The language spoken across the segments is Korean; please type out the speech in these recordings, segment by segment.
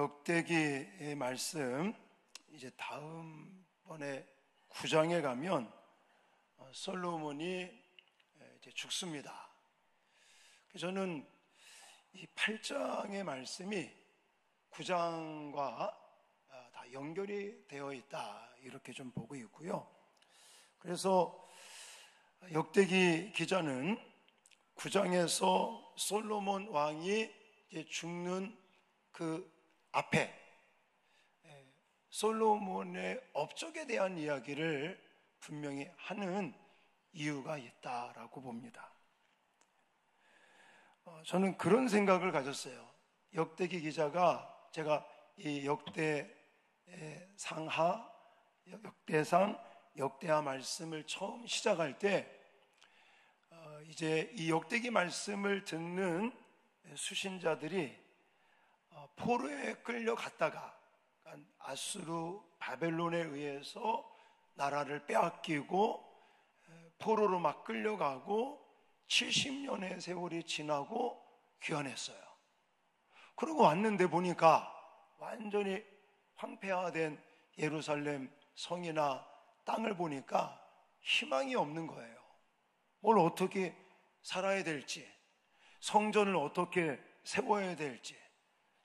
역대기의 말씀, 이제 다음번에 9장에 가면 솔로몬이 이제 죽습니다. 저는 이 8장의 말씀이 9장과 다 연결이 되어 있다, 이렇게 좀 보고 있고요. 그래서 역대기 기자는 9장에서 솔로몬 왕이 이제 죽는 그 앞에 솔로몬의 업적에 대한 이야기를 분명히 하는 이유가 있다라고 봅니다. 저는 그런 생각을 가졌어요. 역대기 기자가, 제가 이 역대상, 역대하 말씀을 처음 시작할 때 이제 이 역대기 말씀을 듣는 수신자들이 포로에 끌려갔다가 아수르, 바벨론에 의해서 나라를 빼앗기고 포로로 막 끌려가고 70년의 세월이 지나고 귀환했어요. 그러고 왔는데 보니까 완전히 황폐화된 예루살렘 성이나 땅을 보니까 희망이 없는 거예요. 뭘 어떻게 살아야 될지, 성전을 어떻게 세워야 될지,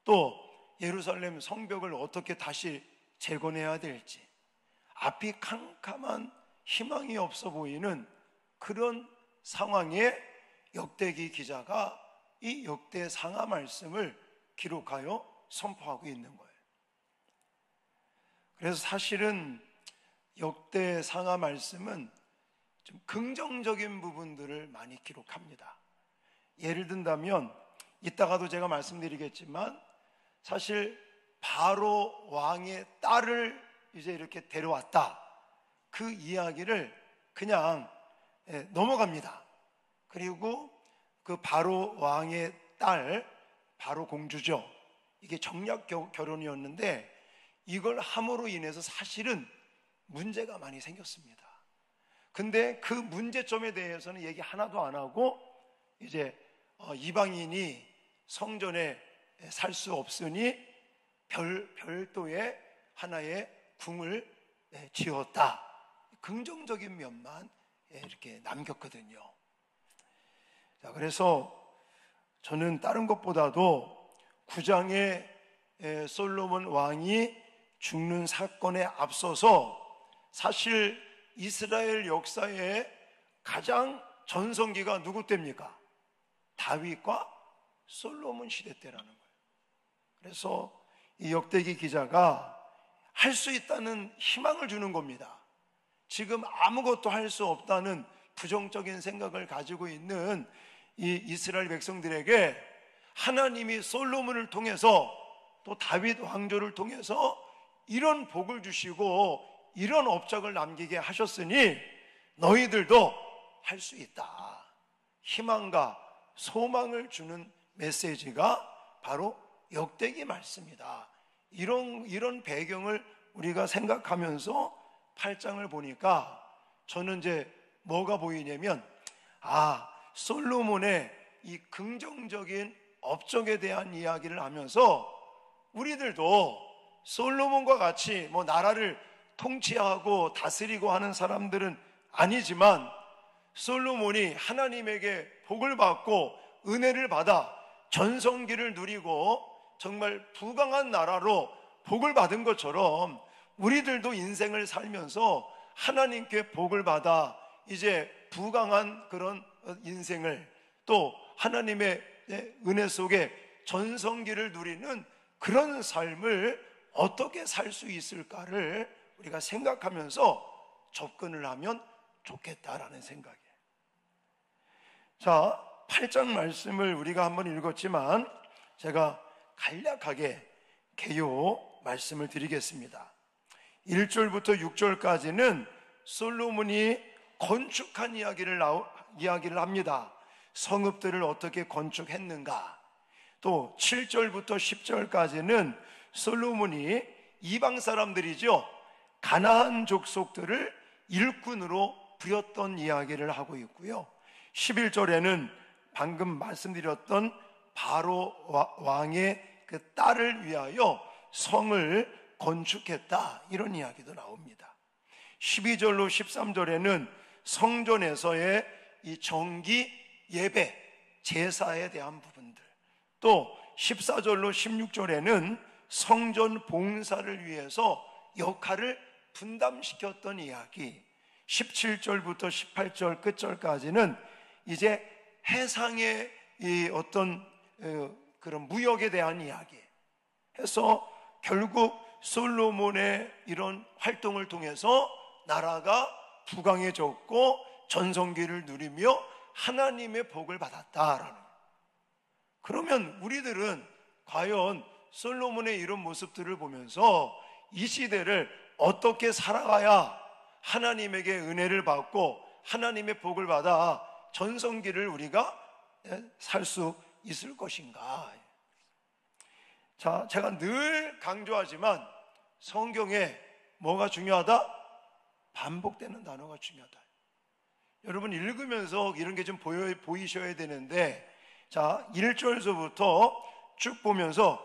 또 예루살렘 성벽을 어떻게 다시 재건해야 될지, 앞이 캄캄한 희망이 없어 보이는 그런 상황에 역대기 기자가 이 역대상하 말씀을 기록하여 선포하고 있는 거예요. 그래서 사실은 역대상하 말씀은 좀 긍정적인 부분들을 많이 기록합니다. 예를 든다면, 이따가도 제가 말씀드리겠지만, 사실 바로 왕의 딸을 이제 이렇게 데려왔다, 그 이야기를 그냥 넘어갑니다. 그리고 그 바로 왕의 딸, 바로 공주죠. 이게 정략 결혼이었는데 이걸 함으로 인해서 사실은 문제가 많이 생겼습니다. 근데 그 문제점에 대해서는 얘기 하나도 안 하고 이제 이방인이 성전에 살 수 없으니 별도의 하나의 궁을 지었다, 긍정적인 면만 이렇게 남겼거든요. 자, 그래서 저는 다른 것보다도 9장의 솔로몬 왕이 죽는 사건에 앞서서 사실 이스라엘 역사의 가장 전성기가 누구 때입니까? 다윗과 솔로몬 시대 때라는 거예요. 그래서 이 역대기 기자가 할 수 있다는 희망을 주는 겁니다. 지금 아무것도 할 수 없다는 부정적인 생각을 가지고 있는 이 이스라엘 백성들에게 하나님이 솔로몬을 통해서 또 다윗 왕조를 통해서 이런 복을 주시고 이런 업적을 남기게 하셨으니 너희들도 할 수 있다, 희망과 소망을 주는 메시지가 바로 역대기 말씀이다. 이런 배경을 우리가 생각하면서 8장을 보니까 저는 이제 뭐가 보이냐면, 솔로몬의 이 긍정적인 업적에 대한 이야기를 하면서 우리들도 솔로몬과 같이 뭐 나라를 통치하고 다스리고 하는 사람들은 아니지만, 솔로몬이 하나님에게 복을 받고 은혜를 받아 전성기를 누리고 정말 부강한 나라로 복을 받은 것처럼 우리들도 인생을 살면서 하나님께 복을 받아 이제 부강한 그런 인생을, 또 하나님의 은혜 속에 전성기를 누리는 그런 삶을 어떻게 살 수 있을까를 우리가 생각하면서 접근을 하면 좋겠다라는 생각이에요. 자, 8장 말씀을 우리가 한번 읽었지만 제가 간략하게 개요 말씀을 드리겠습니다. 1절부터 6절까지는 솔로몬이 건축한 이야기를 합니다. 성읍들을 어떻게 건축했는가. 또 7절부터 10절까지는 솔로몬이 이방 사람들이죠, 가나안 족속들을 일꾼으로 부렸던 이야기를 하고 있고요. 11절에는 방금 말씀드렸던 바로 왕의 그 딸을 위하여 성을 건축했다, 이런 이야기도 나옵니다. 12절로 13절에는 성전에서의 이 정기 예배, 제사에 대한 부분들, 또 14절로 16절에는 성전 봉사를 위해서 역할을 분담시켰던 이야기, 17절부터 18절 끝절까지는 이제 해상의 이 어떤 그런 무역에 대한 이야기 해서 결국 솔로몬의 이런 활동을 통해서 나라가 부강해졌고 전성기를 누리며 하나님의 복을 받았다라는. 그러면 우리들은 과연 솔로몬의 이런 모습들을 보면서 이 시대를 어떻게 살아가야 하나님에게 은혜를 받고 하나님의 복을 받아 전성기를 우리가 살 수 있을 것인가? 자, 제가 늘 강조하지만 성경에 뭐가 중요하다? 반복되는 단어가 중요하다. 여러분 읽으면서 이런 게 좀 보이셔야 되는데, 자, 1절서부터 쭉 보면서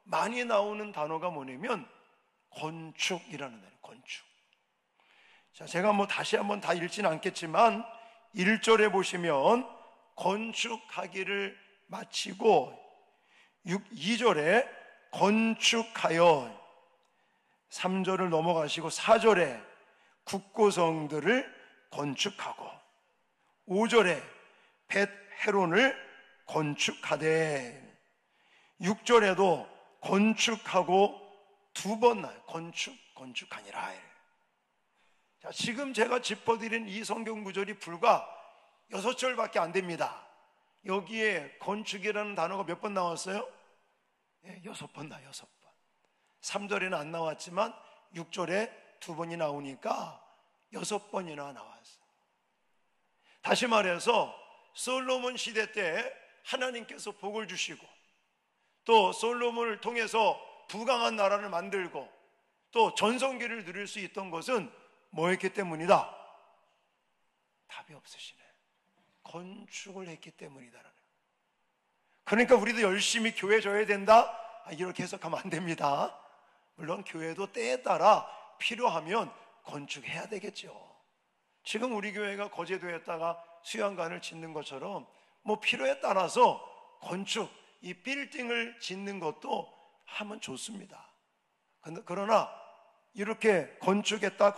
많이 나오는 단어가 뭐냐면 건축이라는 단어, 건축. 자, 제가 뭐 다시 한번 다 읽지는 않겠지만 1절에 보시면 건축하기를 마치고 2절에 건축하여, 3절을 넘어가시고 4절에 국고성들을 건축하고 5절에 벳헤론을 건축하되 6절에도 건축하고 두 번 나요. 건축하니라. 자, 지금 제가 짚어드린 이 성경 구절이 불과 6절밖에 안 됩니다. 여기에 건축이라는 단어가 몇 번 나왔어요? 6번 나와요. 6번. 3절에는 안 나왔지만 6절에 2번이 나오니까 6번이나 나왔어요. 다시 말해서 솔로몬 시대 때 하나님께서 복을 주시고 또 솔로몬을 통해서 부강한 나라를 만들고 또 전성기를 누릴 수 있던 것은 뭐였기 때문이다? 답이 없으시네. 건축을 했기 때문이다. 그러니까 우리도 열심히 교회 져야 된다? 이렇게 해석하면 안 됩니다. 물론 교회도 때에 따라 필요하면 건축해야 되겠죠. 지금 우리 교회가 거제도에다가 수양관을 짓는 것처럼 뭐 필요에 따라서 건축, 이 빌딩을 짓는 것도 하면 좋습니다. 그러나 이렇게 건축했다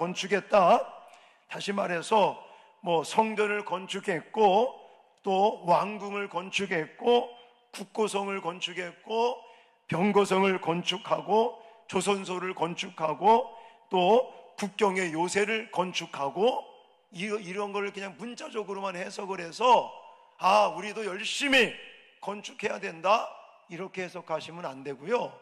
다시 말해서 뭐 성전을 건축했고 또 왕궁을 건축했고 국고성을 건축했고 병거성을 건축하고 조선소를 건축하고 또 국경의 요새를 건축하고 이런 걸 그냥 문자적으로만 해석을 해서 우리도 열심히 건축해야 된다, 이렇게 해석하시면 안 되고요.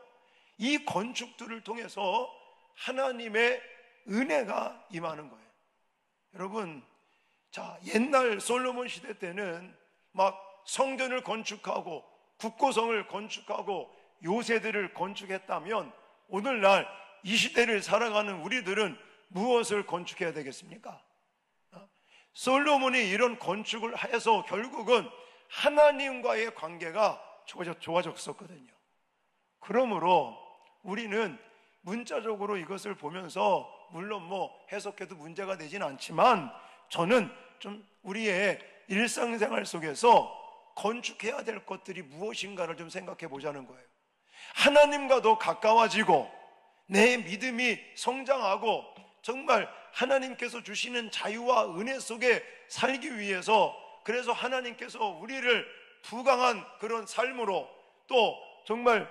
이 건축들을 통해서 하나님의 은혜가 임하는 거예요. 여러분, 자, 옛날 솔로몬 시대 때는 막 성전을 건축하고 국고성을 건축하고 요새들을 건축했다면 오늘날 이 시대를 살아가는 우리들은 무엇을 건축해야 되겠습니까? 솔로몬이 이런 건축을 해서 결국은 하나님과의 관계가 좋아졌었거든요. 그러므로 우리는 문자적으로 이것을 보면서 물론 뭐 해석해도 문제가 되진 않지만 저는 좀 우리의 일상생활 속에서 건축해야 될 것들이 무엇인가를 좀 생각해 보자는 거예요. 하나님과 더 가까워지고 내 믿음이 성장하고 정말 하나님께서 주시는 자유와 은혜 속에 살기 위해서, 그래서 하나님께서 우리를 부강한 그런 삶으로 또 정말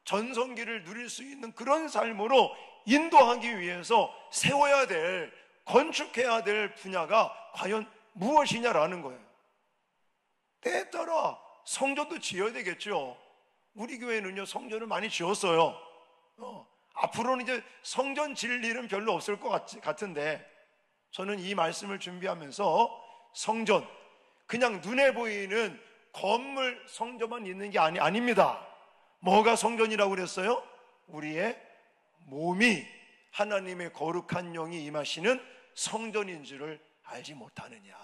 전성기를 누릴 수 있는 그런 삶으로 인도하기 위해서 세워야 될, 건축해야 될 분야가 과연 무엇이냐라는 거예요. 때에 따라 성전도 지어야 되겠죠. 우리 교회는요 성전을 많이 지었어요. 앞으로는 이제 성전 지을 일은 별로 없을 것 같은데 저는 이 말씀을 준비하면서 성전, 그냥 눈에 보이는 건물 성전만 있는 게 아닙니다. 뭐가 성전이라고 그랬어요? 우리의 몸이 하나님의 거룩한 영이 임하시는 성전인 줄을 알지 못하느냐.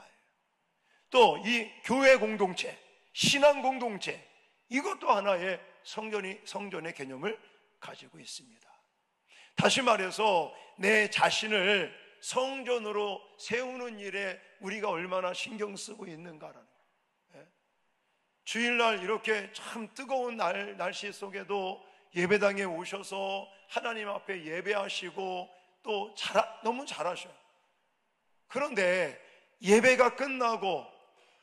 또 이 교회 공동체, 신앙 공동체, 이것도 하나의 성전의 개념을 가지고 있습니다. 다시 말해서 내 자신을 성전으로 세우는 일에 우리가 얼마나 신경 쓰고 있는가라는 거예요. 주일날 이렇게 참 뜨거운 날씨 속에도 예배당에 오셔서 하나님 앞에 예배하시고 또 너무 잘하셔요. 그런데 예배가 끝나고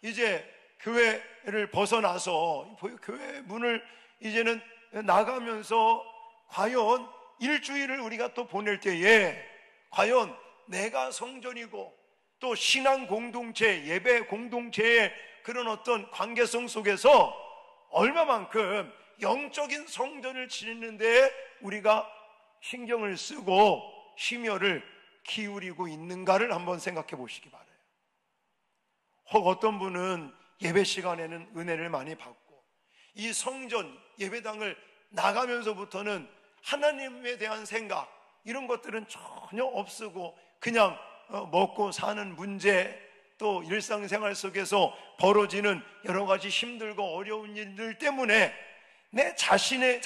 이제 교회를 벗어나서 교회 문을 이제는 나가면서 과연 일주일을 우리가 또 보낼 때에 과연 내가 성전이고 또 신앙 공동체, 예배 공동체의 그런 어떤 관계성 속에서 얼마만큼 영적인 성전을 지내는 데 우리가 신경을 쓰고 심혈을 기울이고 있는가를 한번 생각해 보시기 바라요. 혹 어떤 분은 예배 시간에는 은혜를 많이 받고 이 성전 예배당을 나가면서부터는 하나님에 대한 생각 이런 것들은 전혀 없으고 그냥 먹고 사는 문제 또 일상생활 속에서 벌어지는 여러 가지 힘들고 어려운 일들 때문에 내 자신이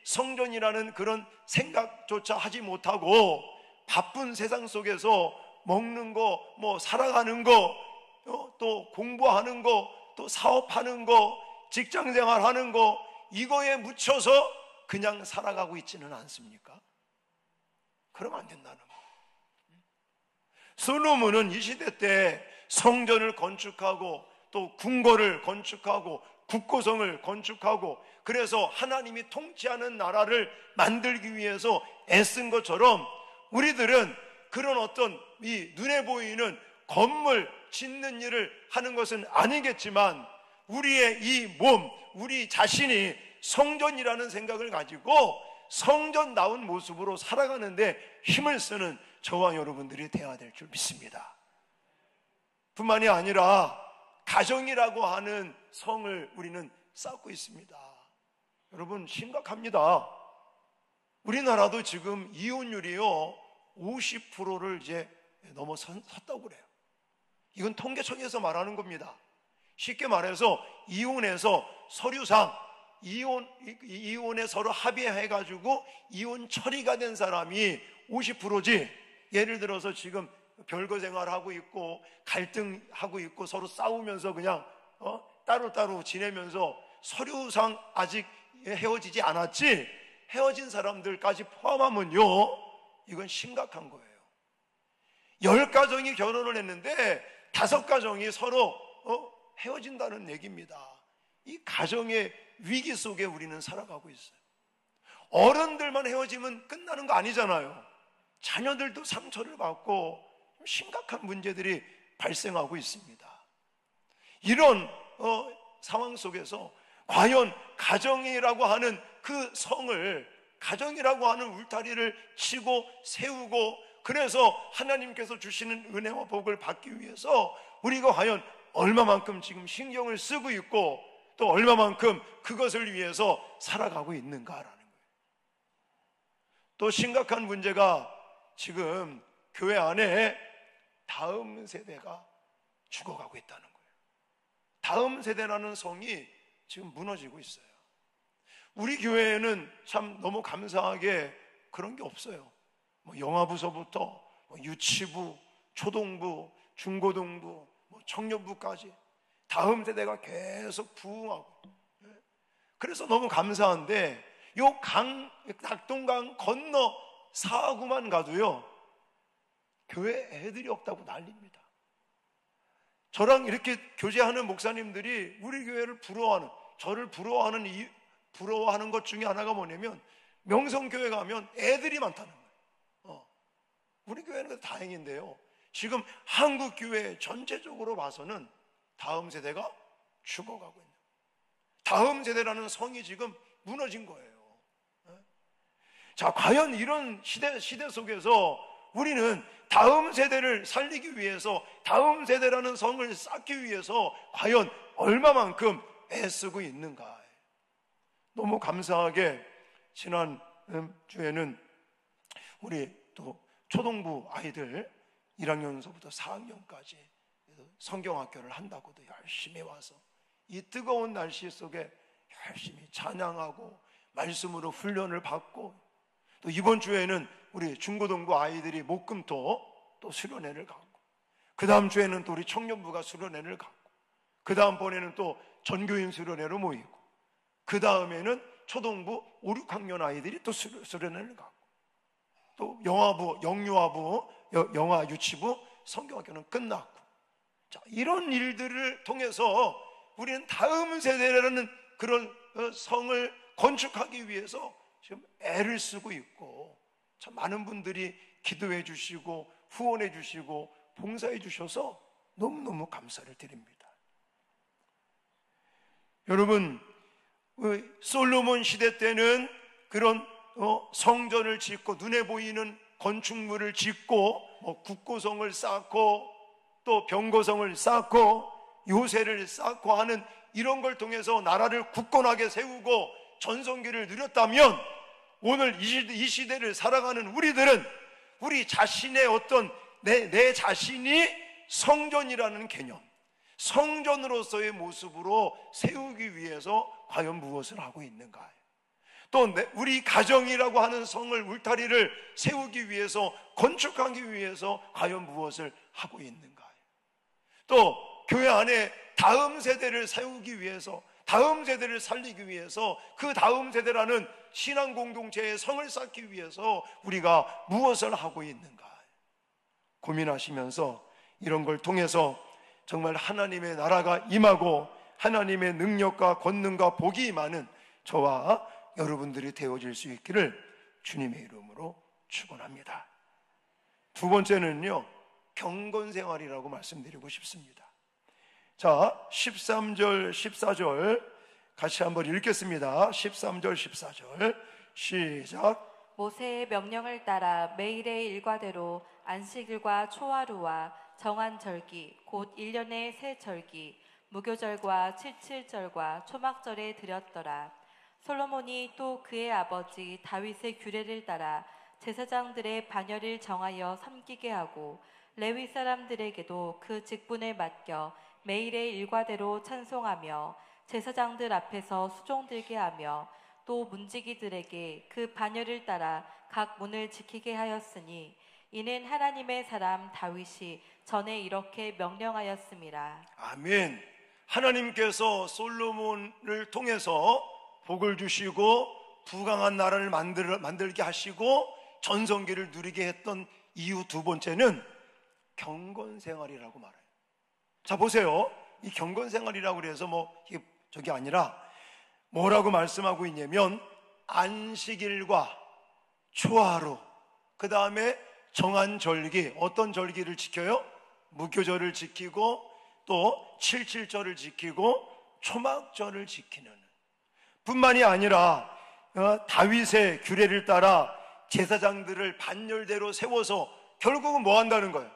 성전이라는 그런 생각조차 하지 못하고 바쁜 세상 속에서 먹는 거, 뭐 살아가는 거, 또 공부하는 거, 또 사업하는 거, 직장생활 하는 거 이거에 묻혀서 그냥 살아가고 있지는 않습니까? 그러면 안 된다는 거예요. 솔로몬은 이 시대 때 성전을 건축하고 또 궁궐을 건축하고 국고성을 건축하고 그래서 하나님이 통치하는 나라를 만들기 위해서 애쓴 것처럼 우리들은 그런 어떤 이 눈에 보이는 건물 짓는 일을 하는 것은 아니겠지만 우리의 이 몸, 우리 자신이 성전이라는 생각을 가지고 성전다운 모습으로 살아가는데 힘을 쓰는 저와 여러분들이 되어야 될 줄 믿습니다. 뿐만이 아니라 가정이라고 하는 성을 우리는 쌓고 있습니다. 여러분 심각합니다. 우리나라도 지금 이혼율이요 50%를 이제 넘어섰다고 그래요. 이건 통계청에서 말하는 겁니다. 쉽게 말해서 이혼해서 서류상 이혼에 서로 합의해가지고 이혼 처리가 된 사람이 50%지. 예를 들어서 지금 별거 생활하고 있고 갈등하고 있고 서로 싸우면서 그냥 따로따로 지내면서 서류상 아직 헤어지지 않았지 헤어진 사람들까지 포함하면요 이건 심각한 거예요. 10가정이 결혼을 했는데 5가정이 서로 헤어진다는 얘기입니다. 이 가정의 위기 속에 우리는 살아가고 있어요. 어른들만 헤어지면 끝나는 거 아니잖아요. 자녀들도 상처를 받고 심각한 문제들이 발생하고 있습니다. 이런 상황 속에서 과연 가정이라고 하는 그 성을 가정이라고 하는 울타리를 치고 세우고 그래서 하나님께서 주시는 은혜와 복을 받기 위해서 우리가 과연 얼마만큼 지금 신경을 쓰고 있고 또 얼마만큼 그것을 위해서 살아가고 있는가라는 거예요. 또 심각한 문제가 지금 교회 안에 다음 세대가 죽어가고 있다는 거예요. 다음 세대라는 성이 지금 무너지고 있어요. 우리 교회에는 참 너무 감사하게 그런 게 없어요. 영아부서부터 유치부, 초동부, 중고등부, 청년부까지 다음 세대가 계속 부흥하고 그래서 너무 감사한데 요 낙동강 건너 사구만 가도요 교회 애들이 없다고 난립니다. 저랑 이렇게 교제하는 목사님들이 우리 교회를 저를 부러워하는 것 중에 하나가 뭐냐면 명성교회 가면 애들이 많다는 거예요. 우리 교회는 다행인데요 지금 한국교회 전체적으로 봐서는 다음 세대가 죽어가고 있는 다음 세대라는 성이 지금 무너진 거예요. 자, 과연 이런 시대 속에서 우리는 다음 세대를 살리기 위해서 다음 세대라는 성을 쌓기 위해서 과연 얼마만큼 애쓰고 있는가. 너무 감사하게 지난 주에는 우리 또 초등부 아이들 1학년서부터 4학년까지 성경학교를 한다고도 열심히 와서 이 뜨거운 날씨 속에 열심히 찬양하고 말씀으로 훈련을 받고, 또 이번 주에는 우리 중고등부 아이들이 목금토 또 수련회를 가고, 그 다음 주에는 또 우리 청년부가 수련회를 가고, 그 다음번에는 또 전교인 수련회로 모이고, 그 다음에는 초등부 5, 6학년 아이들이 또 수련회를 가고, 또 영화부, 영유아부, 영아 유치부 성경학교는 끝났고, 자, 이런 일들을 통해서 우리는 다음 세대라는 그런 성을 건축하기 위해서 지금 애를 쓰고 있고, 참 많은 분들이 기도해 주시고 후원해 주시고 봉사해 주셔서 너무너무 감사를 드립니다. 여러분, 솔로몬 시대 때는 그런 성전을 짓고 눈에 보이는 건축물을 짓고 국고성을 쌓고 또 병거성을 쌓고 요새를 쌓고 하는 이런 걸 통해서 나라를 굳건하게 세우고 전성기를 누렸다면, 오늘 이 시대를 살아가는 우리들은 우리 자신의 어떤 내 자신이 성전이라는 개념, 성전으로서의 모습으로 세우기 위해서 과연 무엇을 하고 있는가? 또 우리 가정이라고 하는 성을, 울타리를 세우기 위해서, 건축하기 위해서 과연 무엇을 하고 있는가? 또 교회 안에 다음 세대를 세우기 위해서, 다음 세대를 살리기 위해서, 그 다음 세대라는 신앙 공동체의 성을 쌓기 위해서 우리가 무엇을 하고 있는가 고민하시면서, 이런 걸 통해서 정말 하나님의 나라가 임하고 하나님의 능력과 권능과 복이 임하는 저와 여러분들이 되어질 수 있기를 주님의 이름으로 축원합니다. 두 번째는요, 경건생활이라고 말씀드리고 싶습니다. 자, 13절 14절 같이 한번 읽겠습니다. 13절 14절 시작. 모세의 명령을 따라 매일의 일과대로 안식일과 초하루와 정한 절기 곧 1년의 새 절기 무교절과 칠칠절과 초막절에 드렸더라. 솔로몬이 또 그의 아버지 다윗의 규례를 따라 제사장들의 반열을 정하여 섬기게 하고 레위 사람들에게도 그 직분을 맡겨 매일의 일과대로 찬송하며 제사장들 앞에서 수종들게 하며 또 문지기들에게 그 반열을 따라 각 문을 지키게 하였으니 이는 하나님의 사람 다윗이 전에 이렇게 명령하였음이라. 아멘. 하나님께서 솔로몬을 통해서 복을 주시고 부강한 나라를 만들게 하시고 전성기를 누리게 했던 이유 두 번째는 경건생활이라고 말해요. 자, 보세요. 이 경건생활이라고 그래서 이게 저게 아니라 뭐라고 말씀하고 있냐면, 안식일과 초하루, 그 다음에 정한 절기, 어떤 절기를 지켜요? 무교절을 지키고 또 칠칠절을 지키고 초막절을 지키는, 뿐만이 아니라 다윗의 규례를 따라 제사장들을 반열대로 세워서 결국은 뭐 한다는 거예요?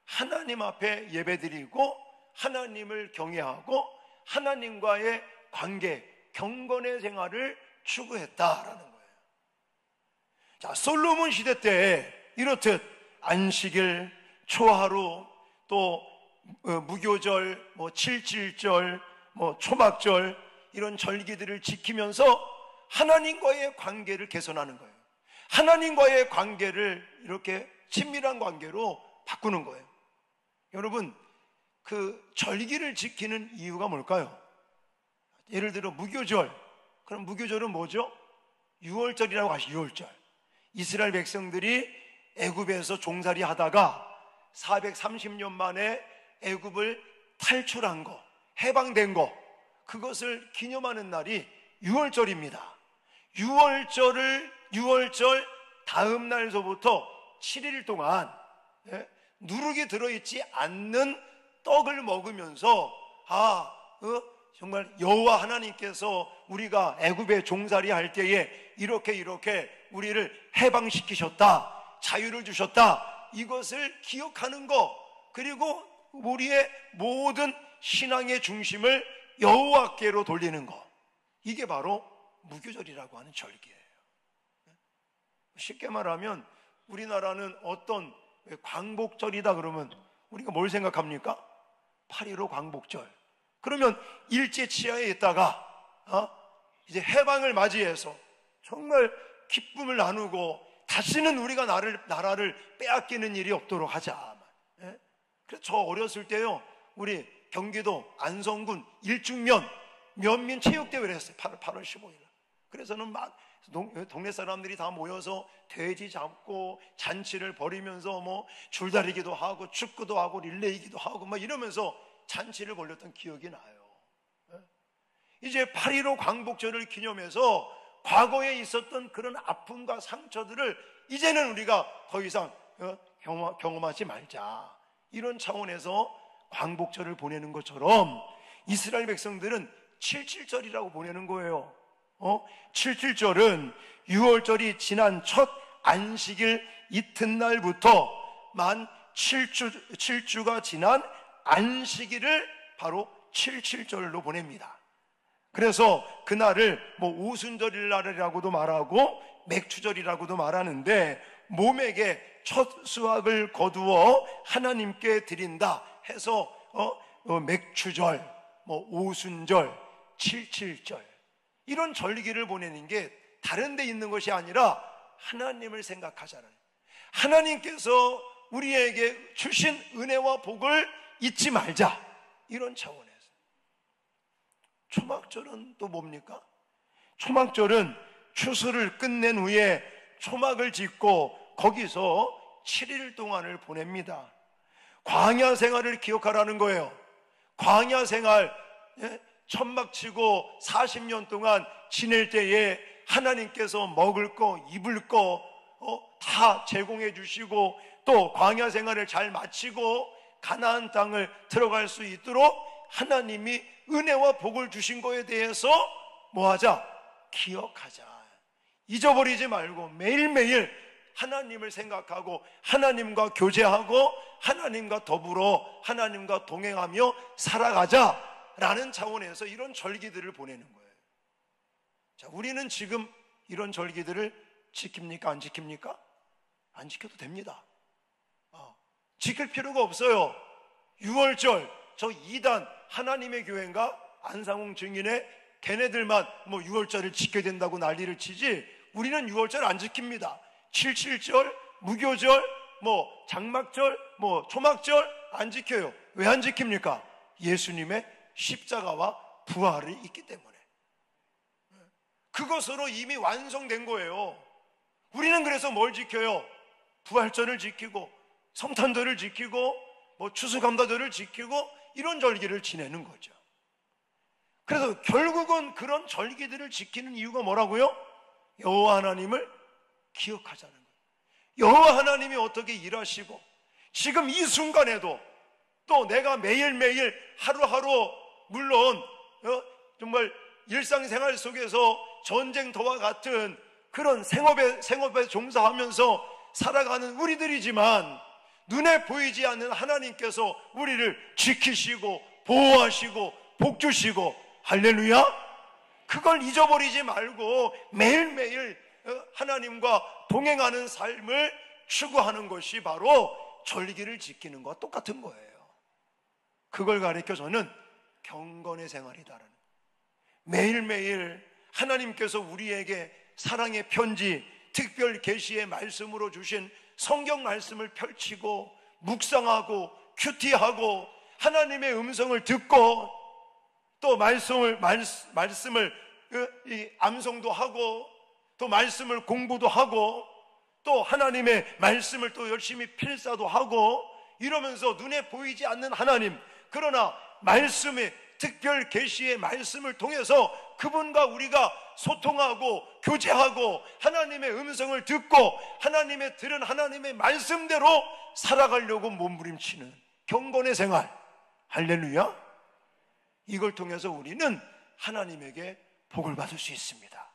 하나님 앞에 예배드리고 하나님을 경외하고 하나님과의 관계, 경건의 생활을 추구했다라는 거예요. 자, 솔로몬 시대 때 이렇듯 안식일, 초하루, 또 무교절, 칠칠절, 초막절 이런 절기들을 지키면서 하나님과의 관계를 개선하는 거예요. 하나님과의 관계를 이렇게 친밀한 관계로 바꾸는 거예요. 여러분, 그 절기를 지키는 이유가 뭘까요? 예를 들어 무교절, 그럼 무교절은 뭐죠? 유월절이라고 하시죠. 유월절. 이스라엘 백성들이 애굽에서 종살이 하다가 430년 만에 애굽을 탈출한 거, 해방된 거, 그것을 기념하는 날이 유월절입니다. 유월절 다음 날서부터 7일 동안 누룩이 들어있지 않는 떡을 먹으면서 정말 여호와 하나님께서 우리가 애굽에 종살이 할 때에 이렇게 우리를 해방시키셨다, 자유를 주셨다, 이것을 기억하는 거, 그리고 우리의 모든 신앙의 중심을 여호와께로 돌리는 거, 이게 바로 무교절이라고 하는 절기예요. 쉽게 말하면 우리나라는 어떤 광복절이다 그러면 우리가 뭘 생각합니까? 8.15 광복절. 그러면 일제 치하에 있다가 이제 해방을 맞이해서 정말 기쁨을 나누고 다시는 우리가 나라를 빼앗기는 일이 없도록 하자. 예? 그래서 저 어렸을 때요, 우리 경기도 안성군 일중면 면민 체육대회를 했어요. 8월 15일. 그래서는 막 동네 사람들이 다 모여서 돼지 잡고 잔치를 벌이면서 뭐 줄다리기도 하고 축구도 하고 릴레이기도 하고 막 이러면서 잔치를 벌였던 기억이 나요. 이제 8.15 광복절을 기념해서 과거에 있었던 그런 아픔과 상처들을 이제는 우리가 더 이상 경험하지 말자, 이런 차원에서 광복절을 보내는 것처럼 이스라엘 백성들은 77절이라고 보내는 거예요. 77절은 6월절이 지난 첫 안식일 이튿날부터 만 7주가 지난 안식일을 바로 77절로 보냅니다. 그래서 그날을 뭐 오순절이라고도 말하고 맥추절이라고도 말하는데, 몸에게 첫 수확을 거두어 하나님께 드린다 해서 맥추절, 뭐 오순절, 77절 이런 절기를 보내는 게 다른 데 있는 것이 아니라 하나님을 생각하자는, 하나님께서 우리에게 주신 은혜와 복을 잊지 말자, 이런 차원에서. 초막절은 또 뭡니까? 초막절은 추수를 끝낸 후에 초막을 짓고 거기서 7일 동안을 보냅니다. 광야 생활을 기억하라는 거예요. 광야 생활, 천막 치고 40년 동안 지낼 때에 하나님께서 먹을 거, 입을 거 다 제공해 주시고, 또 광야 생활을 잘 마치고 가나안 땅을 들어갈 수 있도록 하나님이 은혜와 복을 주신 거에 대해서 뭐하자? 기억하자. 잊어버리지 말고 매일매일 하나님을 생각하고 하나님과 교제하고 하나님과 더불어 하나님과 동행하며 살아가자라는 차원에서 이런 절기들을 보내는 거예요. 자, 우리는 지금 이런 절기들을 지킵니까? 안 지킵니까? 안 지켜도 됩니다. 지킬 필요가 없어요. 6월절, 저 2단 하나님의 교회인가? 안상홍 증인의 걔네들만 뭐 6월절을 지켜야 된다고 난리를 치지, 우리는 6월절 안 지킵니다. 77절, 무교절, 뭐 장막절, 뭐 초막절 안 지켜요. 왜 안 지킵니까? 예수님의 십자가와 부활이 있기 때문에. 그것으로 이미 완성된 거예요. 우리는 그래서 뭘 지켜요? 부활절을 지키고 성탄절을 지키고 뭐 추수감사절을 지키고 이런 절기를 지내는 거죠. 그래서 결국은 그런 절기들을 지키는 이유가 뭐라고요? 여호와 하나님을 기억하자는 거예요. 여호와 하나님이 어떻게 일하시고 지금 이 순간에도 또 내가 매일매일 하루하루, 물론 정말 일상생활 속에서 전쟁터와 같은 그런 생업에 종사하면서 살아가는 우리들이지만, 눈에 보이지 않는 하나님께서 우리를 지키시고 보호하시고 복주시고, 할렐루야! 그걸 잊어버리지 말고 매일매일 하나님과 동행하는 삶을 추구하는 것이 바로 절기를 지키는 것과 똑같은 거예요. 그걸 가리켜 저는 경건의 생활이다라는, 매일매일 하나님께서 우리에게 사랑의 편지, 특별 계시의 말씀으로 주신 성경 말씀을 펼치고 묵상하고 큐티하고 하나님의 음성을 듣고 또 말씀을 암송도 하고 또 말씀을 공부도 하고 또 하나님의 말씀을 또 열심히 필사도 하고 이러면서 눈에 보이지 않는 하나님, 그러나 말씀의 특별 계시의 말씀을 통해서 그분과 우리가 소통하고 교제하고 하나님의 음성을 듣고 하나님의 들은 하나님의 말씀대로 살아가려고 몸부림치는 경건의 생활, 할렐루야! 이걸 통해서 우리는 하나님에게 복을 받을 수 있습니다.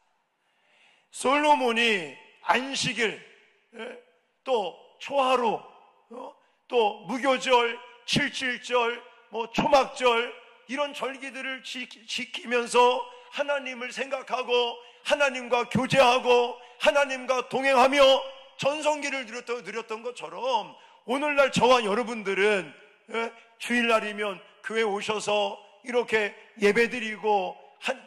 솔로몬이 안식일, 또 초하루, 또 무교절, 77절, 뭐 초막절 이런 절기들을 지키면서 하나님을 생각하고 하나님과 교제하고 하나님과 동행하며 전성기를 누렸던 것처럼 오늘날 저와 여러분들은 주일날이면 교회 오셔서 이렇게 예배드리고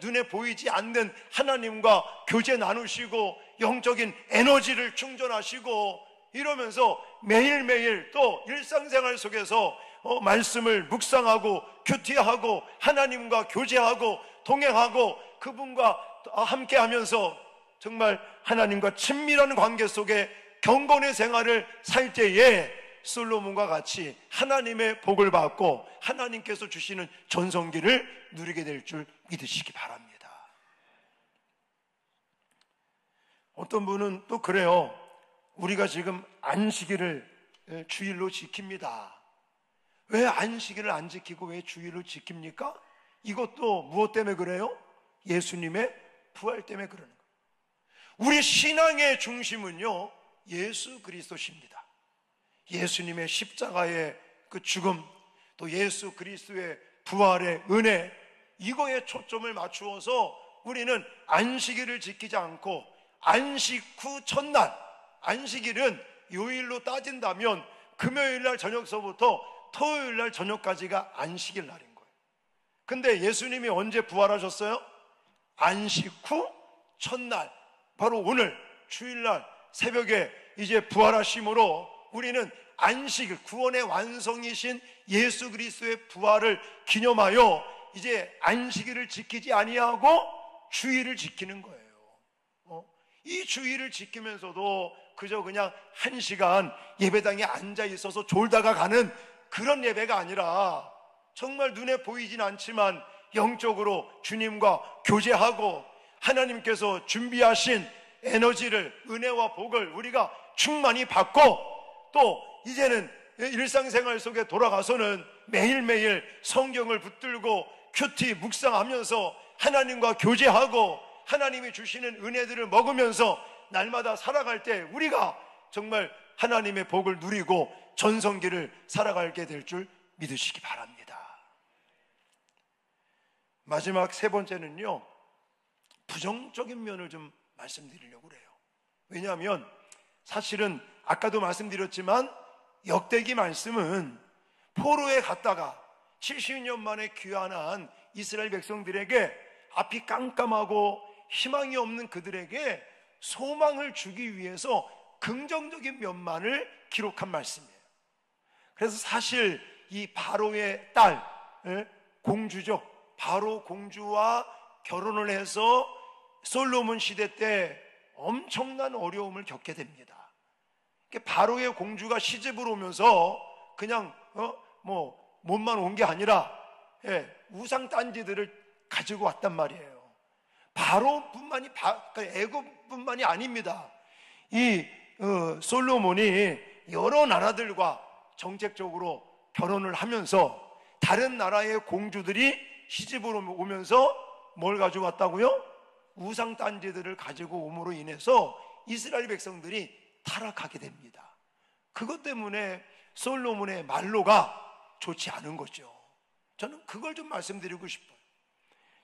눈에 보이지 않는 하나님과 교제 나누시고 영적인 에너지를 충전하시고 이러면서 매일매일 또 일상생활 속에서 말씀을 묵상하고 큐티하고 하나님과 교제하고 동행하고 그분과 함께하면서 정말 하나님과 친밀한 관계 속에 경건의 생활을 살 때에 솔로몬과 같이 하나님의 복을 받고 하나님께서 주시는 전성기를 누리게 될 줄 믿으시기 바랍니다. 어떤 분은 또 그래요. 우리가 지금 안식일을 주일로 지킵니다. 왜 안식일을 안 지키고 왜 주일로 지킵니까? 이것도 무엇 때문에 그래요? 예수님의 부활 때문에 그러는 거예요. 우리 신앙의 중심은요, 예수 그리스도십니다. 예수님의 십자가의 그 죽음, 또 예수 그리스도의 부활의 은혜, 이거에 초점을 맞추어서 우리는 안식일을 지키지 않고 안식 후 첫날, 안식일은 요일로 따진다면 금요일날 저녁서부터 토요일날 저녁까지가 안식일 날인 거예요. 근데 예수님이 언제 부활하셨어요? 안식 후 첫날, 바로 오늘 주일날 새벽에 이제 부활하심으로 우리는 안식일, 구원의 완성이신 예수 그리스도의 부활을 기념하여 이제 안식일을 지키지 아니하고 주일을 지키는 거예요. 이 주일을 지키면서도 그저 그냥 1시간 예배당에 앉아 있어서 졸다가 가는 그런 예배가 아니라 정말 눈에 보이진 않지만 영적으로 주님과 교제하고 하나님께서 준비하신 에너지를, 은혜와 복을 우리가 충만히 받고 또 이제는 일상생활 속에 돌아가서는 매일매일 성경을 붙들고 큐티 묵상하면서 하나님과 교제하고 하나님이 주시는 은혜들을 먹으면서 날마다 살아갈 때 우리가 정말 하나님의 복을 누리고 전성기를 살아가게 될 줄 믿으시기 바랍니다. 마지막 세 번째는요, 부정적인 면을 좀 말씀드리려고 그래요. 왜냐하면 사실은 아까도 말씀드렸지만 역대기 말씀은 포로에 갔다가 70년 만에 귀환한 이스라엘 백성들에게 앞이 깜깜하고 희망이 없는 그들에게 소망을 주기 위해서 긍정적인 면만을 기록한 말씀이에요. 그래서 사실 이 바로의 딸, 공주죠. 바로 공주와 결혼을 해서 솔로몬 시대 때 엄청난 어려움을 겪게 됩니다. 바로의 공주가 시집을 오면서 그냥 몸만 온 게 아니라 우상 딴지들을 가지고 왔단 말이에요. 바로뿐만이 애굽뿐만이 아닙니다. 이 솔로몬이 여러 나라들과 정책적으로 결혼을 하면서 다른 나라의 공주들이 시집을 오면서 뭘 가져왔다고요? 우상 딴지들을 가지고 오므로 인해서 이스라엘 백성들이 타락하게 됩니다. 그것 때문에 솔로몬의 말로가 좋지 않은 거죠. 저는 그걸 좀 말씀드리고 싶어요.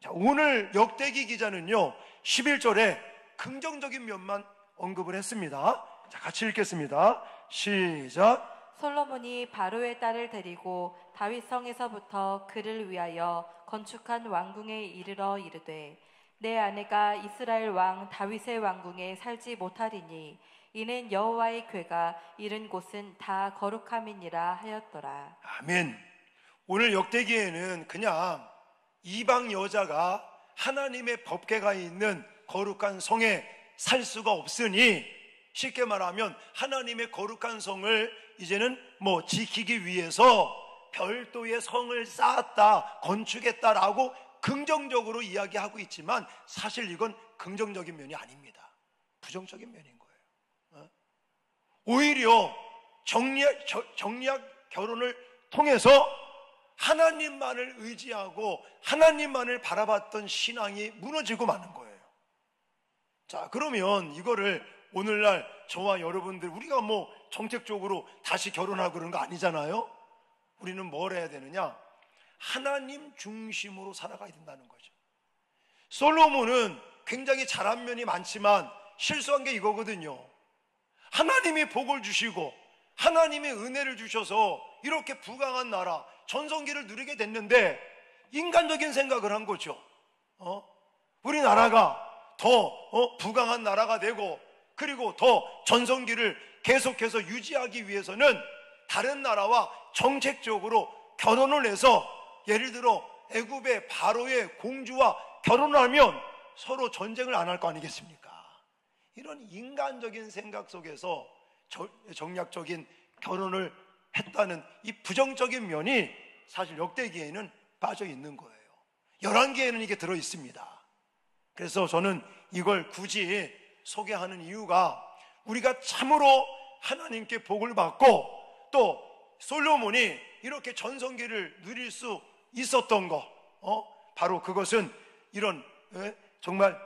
자, 오늘 역대기 기자는요 11절에 긍정적인 면만 언급을 했습니다. 자, 같이 읽겠습니다. 시작. 솔로몬이 바로의 딸을 데리고 다윗성에서부터 그를 위하여 건축한 왕궁에 이르러 이르되 내 아내가 이스라엘 왕 다윗의 왕궁에 살지 못하리니 이는 여호와의 궤가 이른 곳은 다 거룩함이니라 하였더라. 아멘. 오늘 역대기에는 그냥 이방 여자가 하나님의 법궤가 있는 거룩한 성에 살 수가 없으니 쉽게 말하면 하나님의 거룩한 성을 이제는 지키기 위해서 별도의 성을 쌓았다, 건축했다라고 긍정적으로 이야기하고 있지만 사실 이건 긍정적인 면이 아닙니다. 부정적인 면인 거예요. 오히려 정리학 결혼을 통해서 하나님만을 의지하고 하나님만을 바라봤던 신앙이 무너지고 마는 거예요. 자, 그러면 이거를 오늘날 저와 여러분들 우리가 정책적으로 다시 결혼하고 그런 거 아니잖아요. 우리는 뭘 해야 되느냐? 하나님 중심으로 살아가야 된다는 거죠. 솔로몬은 굉장히 잘한 면이 많지만 실수한 게 이거거든요. 하나님이 복을 주시고 하나님의 은혜를 주셔서 이렇게 부강한 나라 전성기를 누리게 됐는데 인간적인 생각을 한 거죠. 우리나라가 더 부강한 나라가 되고, 그리고 더 전성기를 계속해서 유지하기 위해서는 다른 나라와 정책적으로 결혼을 해서, 예를 들어 애굽의 바로의 공주와 결혼하면 서로 전쟁을 안 할 거 아니겠습니까? 이런 인간적인 생각 속에서 정략적인 결혼을 했다는 이 부정적인 면이 사실 역대기에는 빠져 있는 거예요. 열왕기에는 이게 들어 있습니다. 그래서 저는 이걸 굳이 소개하는 이유가, 우리가 참으로 하나님께 복을 받고 또 솔로몬이 이렇게 전성기를 누릴 수 있었던 거, 바로 그것은 이런 정말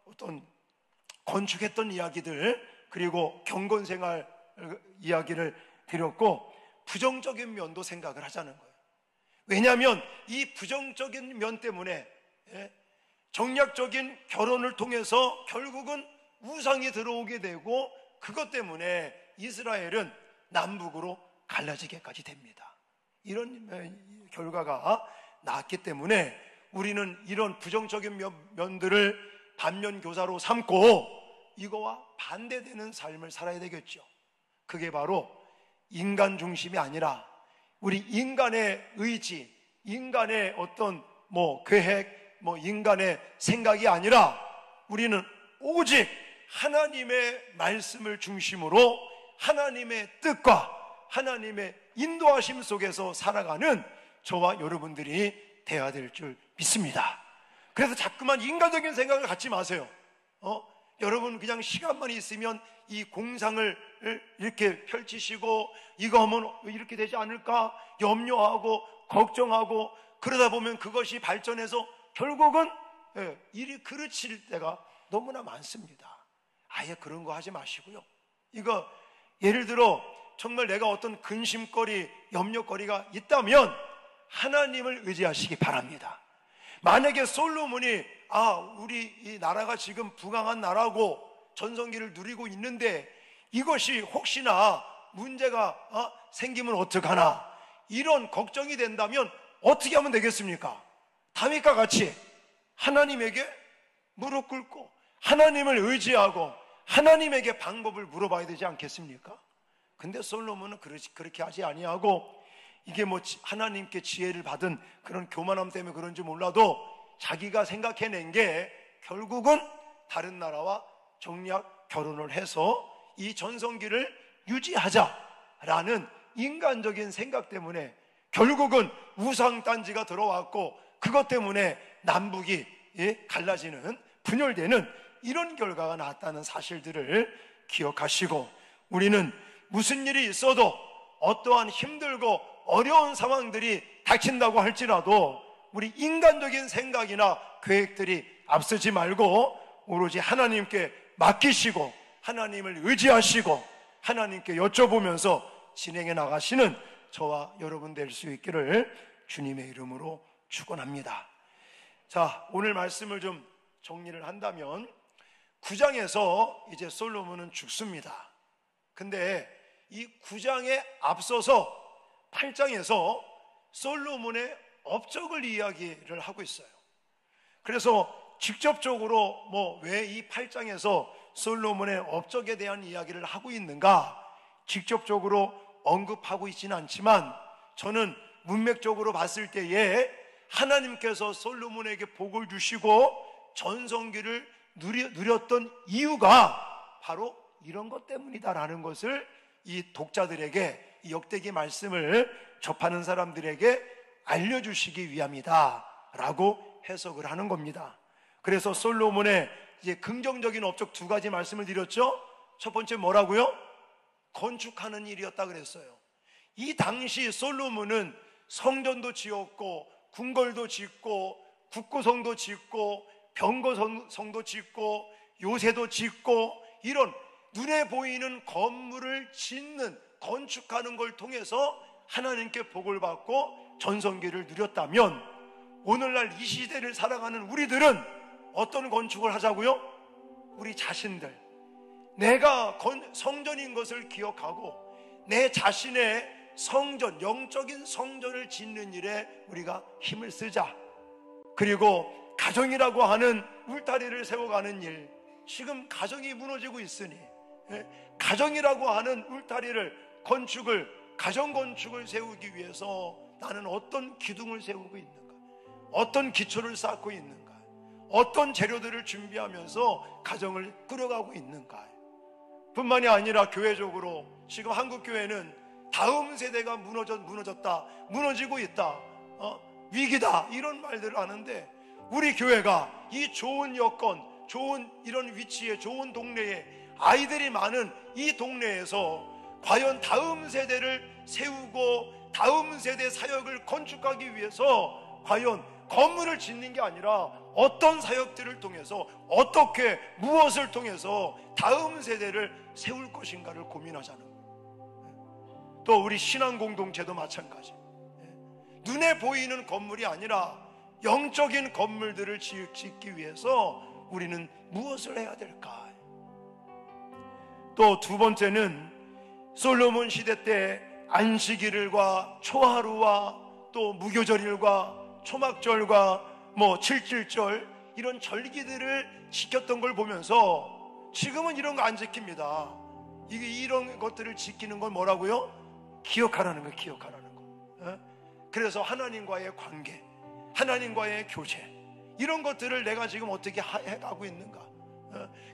어떤 건축했던 이야기들, 그리고 경건생활 이야기를 드렸고, 부정적인 면도 생각을 하자는 거예요. 왜냐하면 이 부정적인 면 때문에 정략적인 결혼을 통해서 결국은 우상이 들어오게 되고, 그것 때문에 이스라엘은 남북으로 갈라지게까지 됩니다. 이런 결과가 나왔기 때문에 우리는 이런 부정적인 면들을 반면교사로 삼고 이거와 반대되는 삶을 살아야 되겠죠. 그게 바로 인간 중심이 아니라 우리 인간의 의지, 인간의 어떤 계획, 인간의 생각이 아니라 우리는 오직 하나님의 말씀을 중심으로 하나님의 뜻과 하나님의 인도하심 속에서 살아가는 저와 여러분들이 되어야 될 줄 믿습니다. 그래서 자꾸만 인간적인 생각을 갖지 마세요. 여러분 그냥 시간만 있으면 이 공상을 이렇게 펼치시고, 이거 하면 이렇게 되지 않을까 염려하고 걱정하고, 그러다 보면 그것이 발전해서 결국은 일이 그르칠 때가 너무나 많습니다. 아예 그런 거 하지 마시고요. 이거 예를 들어 정말 내가 어떤 근심거리, 염려거리가 있다면 하나님을 의지하시기 바랍니다. 만약에 솔로몬이 우리 이 나라가 지금 부강한 나라고 전성기를 누리고 있는데 이것이 혹시나 문제가 생기면 어떡하나, 이런 걱정이 된다면 어떻게 하면 되겠습니까? 다윗과 같이 하나님에게 무릎 꿇고 하나님을 의지하고 하나님에게 방법을 물어봐야 되지 않겠습니까? 근데 솔로몬은 그렇게 하지 아니하고, 이게 하나님께 지혜를 받은 그런 교만함 때문에 그런지 몰라도 자기가 생각해낸 게 결국은 다른 나라와 정략 결혼을 해서 이 전성기를 유지하자라는 인간적인 생각 때문에 결국은 우상단지가 들어왔고, 그것 때문에 남북이 갈라지는, 분열되는 이런 결과가 나왔다는 사실들을 기억하시고, 우리는 무슨 일이 있어도 어떠한 힘들고 어려운 상황들이 닥친다고 할지라도 우리 인간적인 생각이나 계획들이 앞서지 말고 오로지 하나님께 맡기시고 하나님을 의지하시고 하나님께 여쭤보면서 진행해 나가시는 저와 여러분 될 수 있기를 주님의 이름으로 축원합니다. 자, 오늘 말씀을 좀 정리를 한다면 9장에서 이제 솔로몬은 죽습니다. 근데 이 9장에 앞서서 8장에서 솔로몬의 업적을 이야기를 하고 있어요. 그래서 직접적으로 왜 이 8장에서 솔로몬의 업적에 대한 이야기를 하고 있는가 직접적으로 언급하고 있지는 않지만, 저는 문맥적으로 봤을 때에 하나님께서 솔로몬에게 복을 주시고 전성기를 누렸던 이유가 바로 이런 것 때문이다라는 것을 이 독자들에게, 이 역대기 말씀을 접하는 사람들에게 알려주시기 위함이다 라고 해석을 하는 겁니다. 그래서 솔로몬의 이제 긍정적인 업적 2가지 말씀을 드렸죠. 첫 번째 뭐라고요? 건축하는 일이었다 그랬어요. 이 당시 솔로몬은 성전도 지었고 궁궐도 짓고 국고성도 짓고 병거성도 짓고 요새도 짓고, 이런 눈에 보이는 건물을 짓는, 건축하는 걸 통해서 하나님께 복을 받고 전성기를 누렸다면, 오늘날 이 시대를 살아가는 우리들은 어떤 건축을 하자고요? 우리 자신들, 내가 성전인 것을 기억하고 내 자신의 성전, 영적인 성전을 짓는 일에 우리가 힘을 쓰자. 그리고 가정이라고 하는 울타리를 세워가는 일, 지금 가정이 무너지고 있으니 가정이라고 하는 울타리를 가정 건축을 세우기 위해서 나는 어떤 기둥을 세우고 있는가, 어떤 기초를 쌓고 있는가, 어떤 재료들을 준비하면서 가정을 꾸려가고 있는가. 뿐만이 아니라 교회적으로 지금 한국교회는 다음 세대가 무너졌다, 무너지고 있다, 위기다, 이런 말들을 하는데, 우리 교회가 이 좋은 여건, 좋은 이런 위치에, 좋은 동네에 아이들이 많은 이 동네에서 과연 다음 세대를 세우고 다음 세대 사역을 건축하기 위해서 과연 건물을 짓는 게 아니라 어떤 사역들을 통해서, 어떻게, 무엇을 통해서 다음 세대를 세울 것인가를 고민하자는 거예요. 또 우리 신앙 공동체도 마찬가지. 눈에 보이는 건물이 아니라 영적인 건물들을 짓기 위해서 우리는 무엇을 해야 될까? 또 두 번째는 솔로몬 시대 때 안식일과 초하루와 또 무교절일과 초막절과 칠칠절, 이런 절기들을 지켰던 걸 보면서 지금은 이런 거 안 지킵니다. 이런 것들을 지키는 건 뭐라고요? 기억하라는 거예요. 기억하라는 거. 그래서 하나님과의 관계, 하나님과의 교제, 이런 것들을 내가 지금 어떻게 해가고 있는가?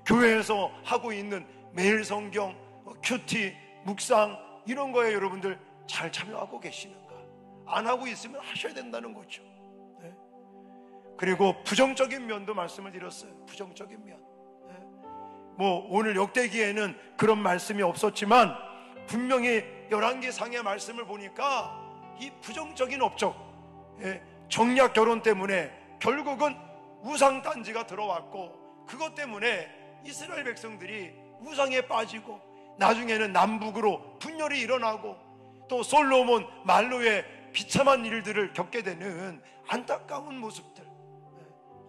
교회에서 하고 있는 매일 성경, 큐티, 묵상, 이런 거에 여러분들 잘 참여하고 계시는가? 안 하고 있으면 하셔야 된다는 거죠. 그리고 부정적인 면도 말씀을 드렸어요. 부정적인 면. 오늘 역대기에는 그런 말씀이 없었지만 분명히 열왕기상의 말씀을 보니까 이 부정적인 업적, 정략 결혼 때문에 결국은 우상단지가 들어왔고, 그것 때문에 이스라엘 백성들이 우상에 빠지고 나중에는 남북으로 분열이 일어나고 또 솔로몬 말로의 비참한 일들을 겪게 되는 안타까운 모습들,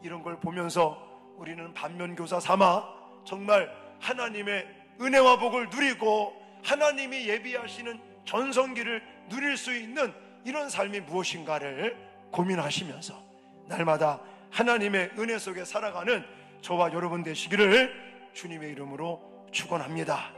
이런 걸 보면서 우리는 반면교사 삼아 정말 하나님의 은혜와 복을 누리고 하나님이 예비하시는 전성기를 누릴 수 있는 이런 삶이 무엇인가를 고민하시면서 날마다 하나님의 은혜 속에 살아가는 저와 여러분 되시기를 주님의 이름으로 축원합니다.